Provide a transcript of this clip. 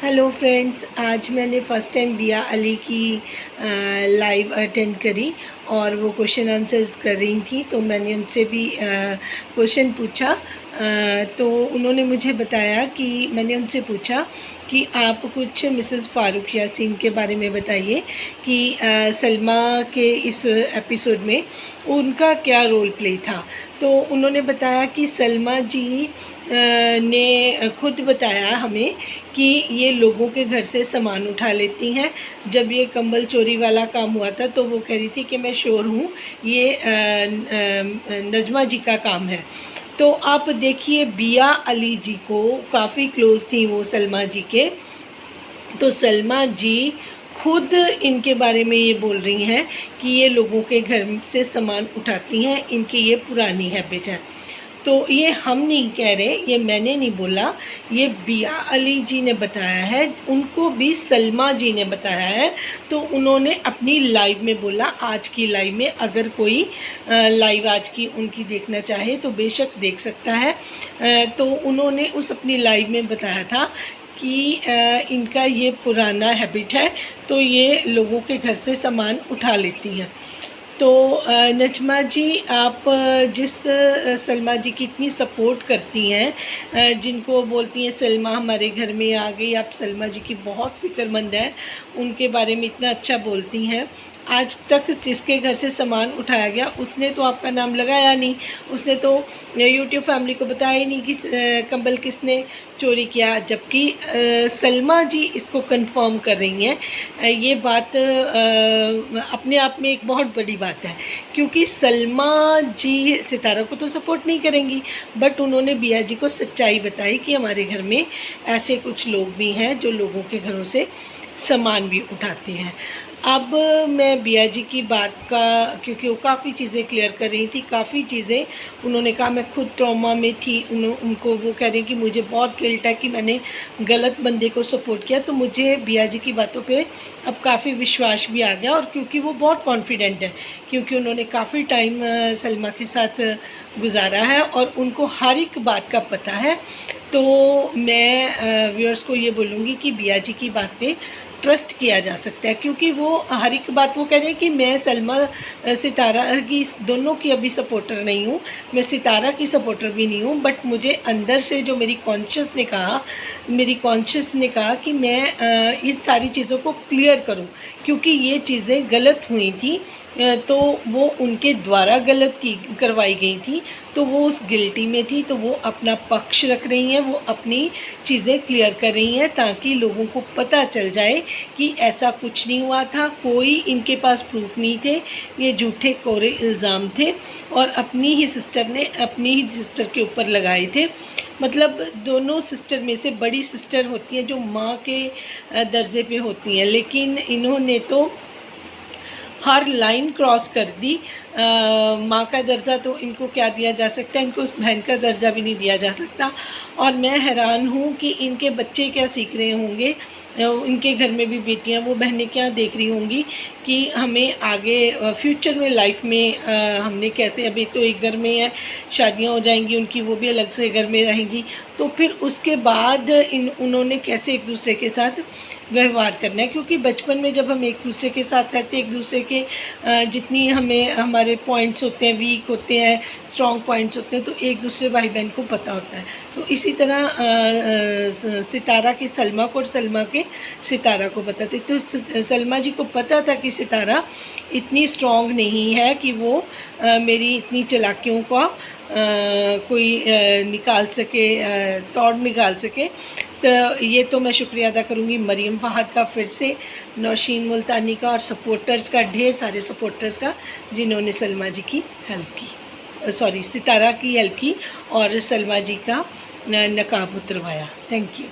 Hello friends, आज मैंने first time बिया अली की लाइव अटेंड करी और वो क्वेश्चन आंसर्स कर रही थी। तो मैंने उनसे भी क्वेश्चन पूछा। तो उन्होंने मुझे बताया कि मैंने उनसे पूछा कि आप कुछ मिसेस फ़ारूक यासीन के बारे में बताइए कि सलमा के इस एपिसोड में उनका क्या रोल प्ले था। तो उन्होंने बताया कि सलमा जी ने खुद बताया हमें कि ये लोगों के घर से सामान उठा लेती हैं। जब ये कंबल चोरी वाला काम हुआ था तो वो कह रही थी कि मैं श्योर हूँ ये नजमा जी का काम है। तो आप देखिए, बिया अली जी को काफ़ी क्लोज थी वो सलमा जी के। तो सलमा जी खुद इनके बारे में ये बोल रही हैं कि ये लोगों के घर से सामान उठाती हैं, इनकी ये पुरानी हैबिट है। तो ये हम नहीं कह रहे, ये मैंने नहीं बोला, ये बिया अली जी ने बताया है, उनको भी सलमा जी ने बताया है। तो उन्होंने अपनी लाइव में बोला, आज की लाइव में अगर कोई लाइव आज की उनकी देखना चाहे तो बेशक देख सकता है। तो उन्होंने उस अपनी लाइव में बताया था कि इनका ये पुराना हैबिट है, तो ये लोगों के घर से सामान उठा लेती हैं। तो नजमा जी, आप जिस सलमा जी की इतनी सपोर्ट करती हैं, जिनको बोलती हैं सलमा हमारे घर में आ गई, आप सलमा जी की बहुत फ़िक्रमंद हैं, उनके बारे में इतना अच्छा बोलती हैं। आज तक जिसके घर से सामान उठाया गया उसने तो आपका नाम लगाया नहीं, उसने तो यूट्यूब फैमिली को बताया ही नहीं कि कंबल किसने चोरी किया। जबकि सलमा जी इसको कंफर्म कर रही हैं। ये बात अपने आप में एक बहुत बड़ी बात है, क्योंकि सलमा जी सितारा को तो सपोर्ट नहीं करेंगी, बट उन्होंने बिया जी को सच्चाई बताई कि हमारे घर में ऐसे कुछ लोग भी हैं जो लोगों के घरों से सामान भी उठाते हैं। अब मैं बिया जी की बात का, क्योंकि वो काफ़ी चीज़ें क्लियर कर रही थी, काफ़ी चीज़ें उन्होंने कहा मैं खुद ट्रॉमा में थी, उनको वो कह रही कि मुझे बहुत गिल्ट है कि मैंने गलत बंदे को सपोर्ट किया। तो मुझे बिया जी की बातों पे अब काफ़ी विश्वास भी आ गया, और क्योंकि वो बहुत कॉन्फिडेंट है, क्योंकि उन्होंने काफ़ी टाइम सलमा के साथ गुजारा है और उनको हर एक बात का पता है। तो मैं व्यूअर्स को ये बोलूँगी कि बिया जी की बात पे ट्रस्ट किया जा सकता है, क्योंकि वो हर एक बात वो कह रहे हैं कि मैं सलमा सितारा की दोनों की अभी सपोर्टर नहीं हूँ, मैं सितारा की सपोर्टर भी नहीं हूँ, बट मुझे अंदर से जो मेरी कॉन्शियस ने कहा कि मैं इन सारी चीज़ों को क्लियर करूँ, क्योंकि ये चीज़ें गलत हुई थी। तो वो उनके द्वारा गलत की करवाई गई थी, तो वो उस गिल्टी में थी, तो वो अपना पक्ष रख रही हैं, वो अपनी चीज़ें क्लियर कर रही हैं, ताकि लोगों को पता चल जाए कि ऐसा कुछ नहीं हुआ था, कोई इनके पास प्रूफ नहीं थे, ये झूठे कोरे इल्ज़ाम थे और अपनी ही सिस्टर ने अपनी ही सिस्टर के ऊपर लगाए थे। मतलब दोनों सिस्टर में से बड़ी सिस्टर होती हैं जो माँ के दर्जे पे होती हैं, लेकिन इन्होंने तो हर लाइन क्रॉस कर दी। माँ का दर्जा तो इनको क्या दिया जा सकता है, इनको बहन का दर्जा भी नहीं दिया जा सकता। और मैं हैरान हूँ कि इनके बच्चे क्या सीख रहे होंगे, इनके घर में भी बेटियाँ, वो बहनें क्या देख रही होंगी कि हमें आगे फ्यूचर में लाइफ में हमने कैसे, अभी तो एक घर में है, शादियाँ हो जाएंगी उनकी, वो भी अलग से घर में रहेंगी, तो फिर उसके बाद उन्होंने कैसे एक दूसरे के साथ व्यवहार करना है। क्योंकि बचपन में जब हम एक दूसरे के साथ रहते हैं, एक दूसरे के जितनी हमें हमारे पॉइंट्स होते हैं, वीक होते हैं, स्ट्रॉन्ग पॉइंट्स होते हैं, तो एक दूसरे भाई बहन को पता होता है। तो इसी तरह सितारा की सलमा को और सलमा के सितारा को पता था। तो सलमा जी को पता था कि सितारा इतनी स्ट्रॉन्ग नहीं है कि वो मेरी इतनी चालाकियों का कोई निकाल सके, तोड़ निकाल सके। तो ये तो मैं शुक्रिया अदा करूँगी मरियम फ़हद का, फिर से नौशीन मुल्तानी का, और सपोर्टर्स का, ढेर सारे सपोर्टर्स का, जिन्होंने सलमा जी की हेल्प की, सॉरी सितारा की हेल्प की और सलमा जी का नकाब उतरवाया। Thank you.